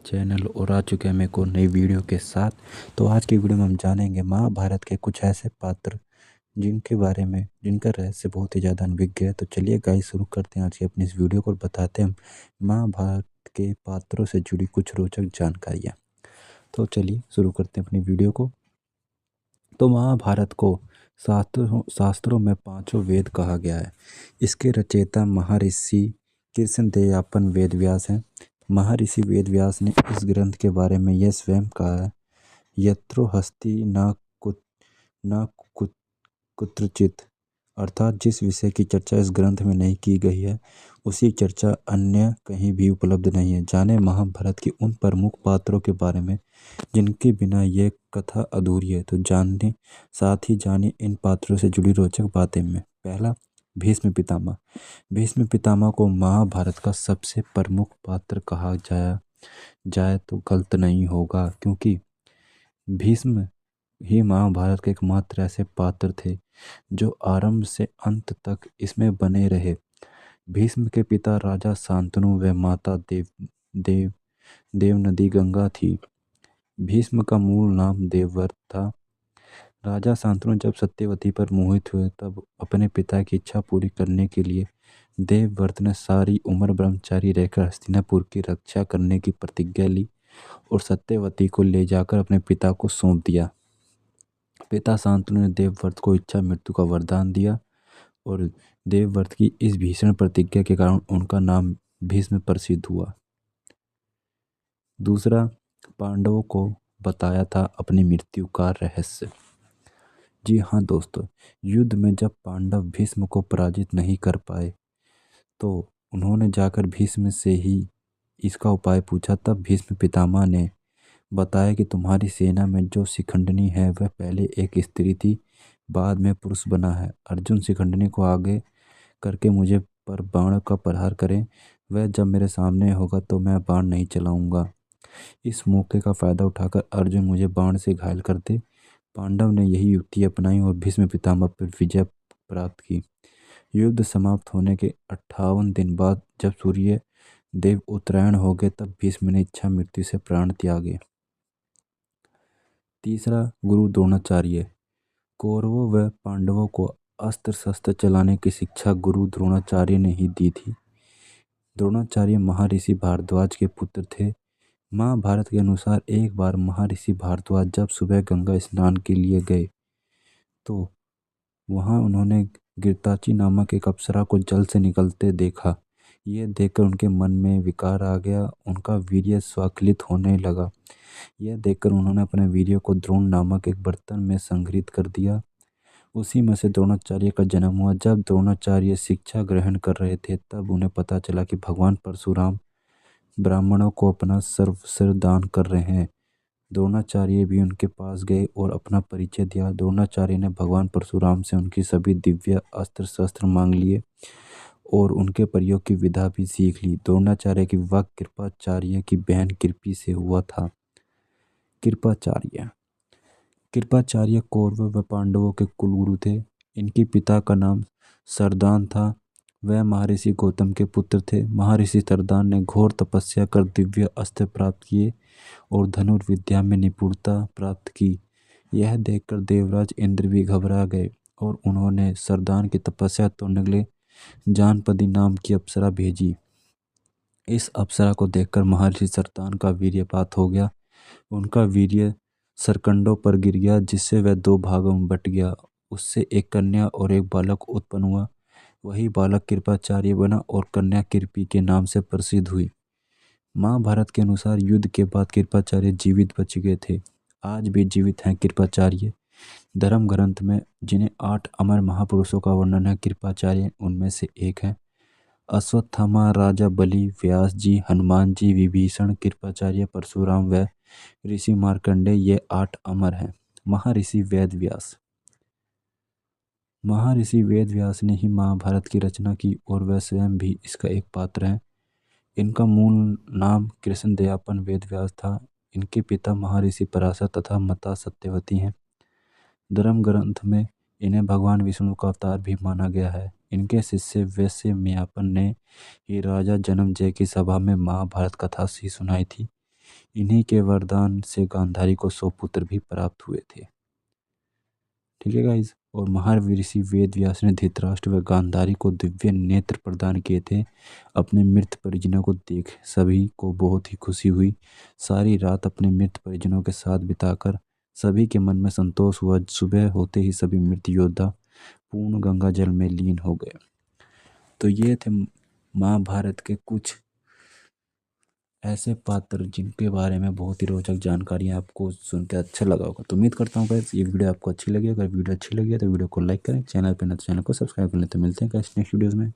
Channel और आ चुके हैं हम एक और नई वीडियो के साथ। तो आज की वीडियो में हम जानेंगे महाभारत के कुछ ऐसे पात्र जिनके बारे में जिनका रहस्य बहुत ही ज़्यादा अनभिज्ञ है। तो चलिए गाइस शुरू करते हैं आज की अपनी इस वीडियो को और बताते हैं हम महाभारत के पात्रों से जुड़ी कुछ रोचक जानकारियाँ। तो चलिए शुरू करते हैं अपनी वीडियो को। तो महाभारत को शास्त्रों में पांचों वेद कहा गया है। इसके रचयिता महर्षि कृष्णदेवयापन वेदव्यास हैं। महर्षि वेदव्यास ने इस ग्रंथ के बारे में यह स्वयं कहा है, यत्रो हस्ति न कुत्रचित, अर्थात जिस विषय की चर्चा इस ग्रंथ में नहीं की गई है उसी चर्चा अन्य कहीं भी उपलब्ध नहीं है। जाने महाभारत के उन प्रमुख पात्रों के बारे में जिनके बिना यह कथा अधूरी है। तो जानने साथ ही जाने इन पात्रों से जुड़ी रोचक बातें में। पहला, भीष्म पितामह। भीष्म पितामह को महाभारत का सबसे प्रमुख पात्र कहा जाए तो गलत नहीं होगा, क्योंकि भीष्म ही महाभारत के एकमात्र ऐसे पात्र थे जो आरंभ से अंत तक इसमें बने रहे। भीष्म के पिता राजा शांतनु व माता देवनदी गंगा थी। भीष्म का मूल नाम देवव्रत था। राजा शांतनु जब सत्यवती पर मोहित हुए तब अपने पिता की इच्छा पूरी करने के लिए देवव्रत ने सारी उम्र ब्रह्मचारी रहकर हस्तिनापुर की रक्षा करने की प्रतिज्ञा ली और सत्यवती को ले जाकर अपने पिता को सौंप दिया। पिता शांतनु ने देवव्रत को इच्छा मृत्यु का वरदान दिया और देवव्रत की इस भीषण प्रतिज्ञा के कारण उनका नाम भीष्म प्रसिद्ध हुआ। दूसरा, पांडवों को बताया था अपनी मृत्यु का रहस्य। जी हाँ दोस्तों, युद्ध में जब पांडव भीष्म को पराजित नहीं कर पाए तो उन्होंने जाकर भीष्म से ही इसका उपाय पूछा। तब भीष्म पितामह ने बताया कि तुम्हारी सेना में जो शिखंडिनी है वह पहले एक स्त्री थी, बाद में पुरुष बना है। अर्जुन शिखंडिनी को आगे करके मुझे पर बाण का प्रहार करें, वह जब मेरे सामने होगा तो मैं बाण नहीं चलाऊंगा। इस मौके का फायदा उठाकर अर्जुन मुझे बाण से घायल कर दे। पांडव ने यही युक्ति अपनाई और भीष्म पितामह पर विजय प्राप्त की। युद्ध समाप्त होने के 58 दिन बाद जब सूर्य देव उत्तरायण हो गए तब भीष्म ने इच्छा मृत्यु से प्राण त्यागे। तीसरा, गुरु द्रोणाचार्य। कौरवों व पांडवों को अस्त्र शस्त्र चलाने की शिक्षा गुरु द्रोणाचार्य ने ही दी थी। द्रोणाचार्य महर्षि भारद्वाज के पुत्र थे। महाभारत के अनुसार एक बार महर्षि भारद्वाज जब सुबह गंगा स्नान के लिए गए तो वहां उन्होंने गिरताची नामक एक अप्सरा को जल से निकलते देखा। यह देखकर उनके मन में विकार आ गया, उनका वीर्य स्वाक्लित होने लगा। यह देखकर उन्होंने अपने वीर्य को द्रोण नामक एक बर्तन में संग्रहित कर दिया। उसी में से द्रोणाचार्य का जन्म हुआ। जब द्रोणाचार्य शिक्षा ग्रहण कर रहे थे तब उन्हें पता चला कि भगवान परशुराम ब्राह्मणों को अपना सर्वस्व दान कर रहे हैं। द्रोणाचार्य भी उनके पास गए और अपना परिचय दिया। द्रोणाचार्य ने भगवान परशुराम से उनकी सभी दिव्य अस्त्र शस्त्र मांग लिए और उनके प्रयोग की विधा भी सीख ली। द्रोणाचार्य की विवाह कृपाचार्य की बहन कृपि से हुआ था। कृपाचार्य कौरव व पांडवों के कुलगुरु थे। इनके पिता का नाम सरदान था। वह महर्षि गौतम के पुत्र थे। महर्षि सरदान ने घोर तपस्या कर दिव्य अस्त्र प्राप्त किए और धनुर्विद्या में निपुणता प्राप्त की। यह देखकर देवराज इंद्र भी घबरा गए और उन्होंने सरदान की तपस्या तोड़ने के लिए जानपदी नाम की अप्सरा भेजी। इस अप्सरा को देखकर महर्षि सरदान का वीर्यपात हो गया। उनका वीर्य सरकंडों पर गिर गया जिससे वह दो भागों में बट गया। उससे एक कन्या और एक बालक उत्पन्न हुआ। वही बालक कृपाचार्य बना और कन्या कृपि के नाम से प्रसिद्ध हुई। महाभारत के अनुसार युद्ध के बाद कृपाचार्य जीवित बच गए थे। आज भी जीवित हैं कृपाचार्य। धर्म ग्रंथ में जिन्हें 8 अमर महापुरुषों का वर्णन है, कृपाचार्य उनमें से एक है। अश्वत्थामा, राजा बलि, व्यास जी, हनुमान जी, विभीषण, कृपाचार्य, परशुराम व ऋषि मार्कंडेय, ये 8 अमर हैं। महर्षि वेदव्यास। महर्षि वेदव्यास ने ही महाभारत की रचना की और वह स्वयं भी इसका एक पात्र है। इनका मूल नाम कृष्णदेवयापन वेदव्यास था। इनके पिता महर्षि पराशर तथा माता सत्यवती हैं। धर्म ग्रंथ में इन्हें भगवान विष्णु का अवतार भी माना गया है। इनके शिष्य वैश्यम्यापन ने ही राजा जन्मेजय की सभा में महाभारत कथा सी सुनाई थी। इन्हीं के वरदान से गांधारी को 100 पुत्र भी प्राप्त हुए थे। ठीक है गाइज। और महावीर ऋषि वेद व्यास ने धृतराष्ट्र व गांधारी को दिव्य नेत्र प्रदान किए थे। अपने मृत परिजनों को देख सभी को बहुत ही खुशी हुई। सारी रात अपने मृत परिजनों के साथ बिताकर सभी के मन में संतोष हुआ। सुबह होते ही सभी मृत योद्धा पूर्ण गंगा जल में लीन हो गए। तो ये थे महाभारत के कुछ ऐसे पात्र जिनके बारे में बहुत ही रोचक जानकारी आपको सुन के अच्छा लगा होगा। तो उम्मीद करता हूँ गाइस ये वीडियो आपको अच्छी लगी। अगर वीडियो अच्छी लगी है तो वीडियो को लाइक करें, चैनल पर न तो चैनल को सब्सक्राइब कर लें। तो मिलते हैं गाइस नेक्स्ट वीडियोज़ में।